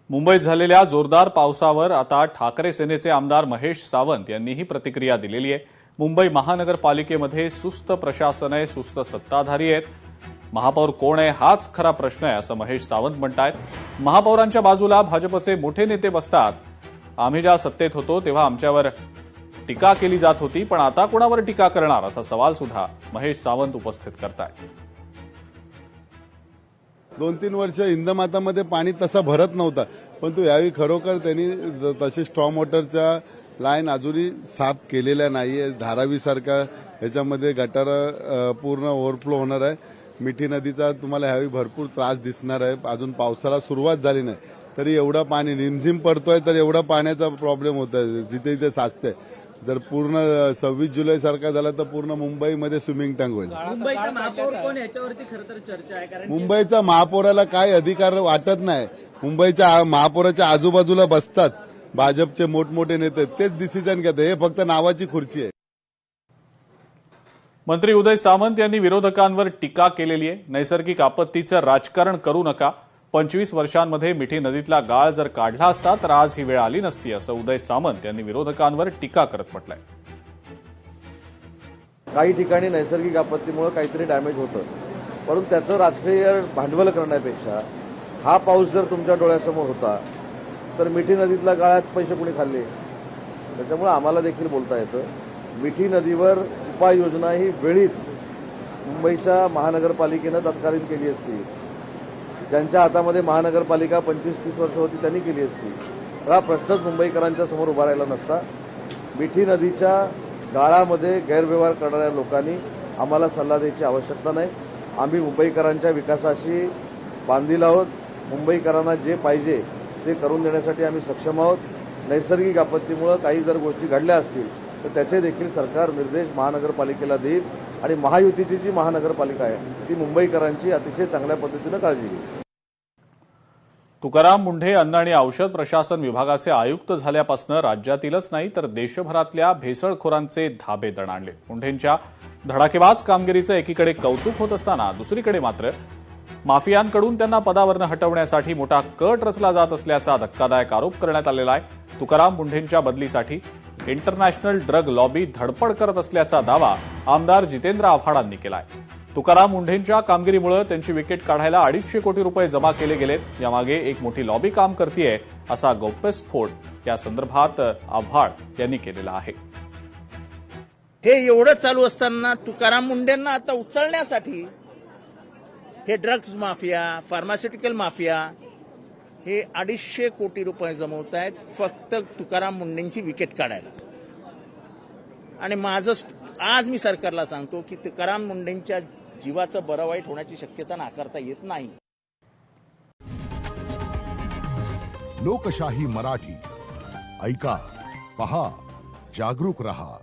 मुंबईत झालेल्या जोरदार पावसावर आता ठाकरे सेनेचे आमदार महेश सावंत यांनीही प्रतिक्रिया दिलेली आहे। मुंबई महानगरपालिकेमध्ये सुस्त प्रशासन आहे, सुस्त सत्ताधारी आहेत। महापौर कोण आहे हाच खरा प्रश्न आहे असं महेश सावंत म्हणतायत। महापौरांच्या बाजूला भाजपचे मोठे नेते बसतात। आम्ही ज्या सत्तेत होतो तेव्हा आमच्यावर टीका केली जात होती, पण आता कोणावर टीका करणार असा सवाल सुद्धा महेश सावंत उपस्थित करतायत। 2-3 वर्ष हिंदमातामध्ये पाणी तसं भरत नव्हतं, परंतु यावेळी खरोखर त्यांनी तसे स्टॉर्म वॉटरच्या लाईन अजूनही साफ केलेल्या नाहीये। धारावीसारखा याच्यामध्ये गटार पूर्ण ओव्हरफ्लो होणार आहे। मिठी नदीचा तुम्हाला यावेळी भरपूर त्रास दिसणार आहे। अजून पावसाला सुरुवात झाली नाही तरी एवढा पाणी रिमझिम पडतोय, तर एवढा पाण्याचा प्रॉब्लेम होत आहे जिथे जिथे साचतंय। जर पूर्ण 26 जुलै सारखा झाला तर पूर्ण मुंबईमध्ये स्विमिंग टँक होईल। मुंबईचा महापौर कोण याच्यावरती खरं तर चर्चा आहे, कारण मुंबईचा महापौराला काय अधिकार वाटत नाही। मुंबईच्या महापौराच्या आजूबाजूला बसतात भाजपचे मोठमोठे नेते, तेच डिसिजन घेतात। हे फक्त नावाची खुर्ची आहे। मंत्री उदय सामंत यांनी विरोधकांवर टीका केलेली आहे। नैसर्गिक आपत्तीचं राजकारण करू नका। 25 वर्षांमध्ये मिठी नदीतला गाळ जर काढला असता तर आज ही वेळ आली नसती असं उदय सामंत यांनी विरोधकांवर टीका करत म्हटलंय। काही ठिकाणी नैसर्गिक आपत्तीमुळे काहीतरी डॅमेज होतं, परंतु त्याचं राजकीय भांडवल करण्यापेक्षा हा पाऊस जर तुमच्या डोळ्यासमोर होता तर मिठी नदीतल्या गाळात पैसे कुणी खाल्ले? त्याच्यामुळे आम्हाला देखील बोलता येतं। मिठी नदीवर उपाययोजना ही वेळीच मुंबईच्या महानगरपालिकेनं तत्कालीन केली असती। ज्यांच्या हातामध्ये महानगरपालिका 25-30 वर्ष होती त्यांनी केली असती, तर हा प्रश्नच मुंबईकरांच्या समोर उभा राहिला नसता। मिठी नदीच्या गाळामध्ये गैरव्यवहार करणाऱ्या लोकांनी आम्हाला सल्ला द्यायची आवश्यकता नाही। आम्ही मुंबईकरांच्या विकासाशी बांधील आहोत। मुंबईकरांना जे पाहिजे ते करून देण्यासाठी आम्ही सक्षम आहोत। नैसर्गिक आपत्तीमुळे काही जर गोष्टी घडल्या असतील तर त्याचे देखील सरकार निर्देश महानगरपालिकेला देईल आणि महायुतीची जी महानगरपालिका आहे ती मुंबईकरांची अतिशय चांगल्या पद्धतीनं काळजी घेईल। तुकाराम मुंढे अन्न आणि औषध प्रशासन विभागाचे आयुक्त झाल्यापासून राज्यातीलच नाही तर देशभरातल्या भेसळखोरांचे धाबे दणाणले। मुंढेंच्या धडाकेबाज कामगिरीचं एकीकडे कौतुक होत असताना दुसरीकडे मात्र माफियांकडून त्यांना पदावरनं हटवण्यासाठी मोठा कट रचला जात असल्याचा धक्कादायक आरोप करण्यात आलेला आहे। तुकाराम मुंढेंच्या बदलीसाठी इंटरनॅशनल ड्रग लॉबी धडपड करत असल्याचा दावा आमदार जितेंद्र आव्हाडांनी केलाय। तुकाराम मुंढेंच्या कामगिरीमुळे त्यांची विकेट काढायला 250 कोटी रुपये जमा केले गेलेत। यामागे एक मोठी लॉबी काम करतीये असा गौप्यस्फोट या संदर्भात आव्हाड यांनी केलेला आहे। हे एवढं चालू असताना तुकाराम मुंढेंना आता उचलण्यासाठी हे ड्रग्ज माफिया, फार्मास्युटिकल माफिया हे 250 कोटी रुपये जमवत आहेत फक्त तुकाराम मुंढेंची विकेट काढायला। आणि माझं आज मी सरकारला सांगतो की तुकाराम मुंढेंच्या जीवाचं बरं वाईट होण्याची शक्यता नाकारता येत नाही। लोकशाही मराठी ऐका, पहा, जागरूक रहा।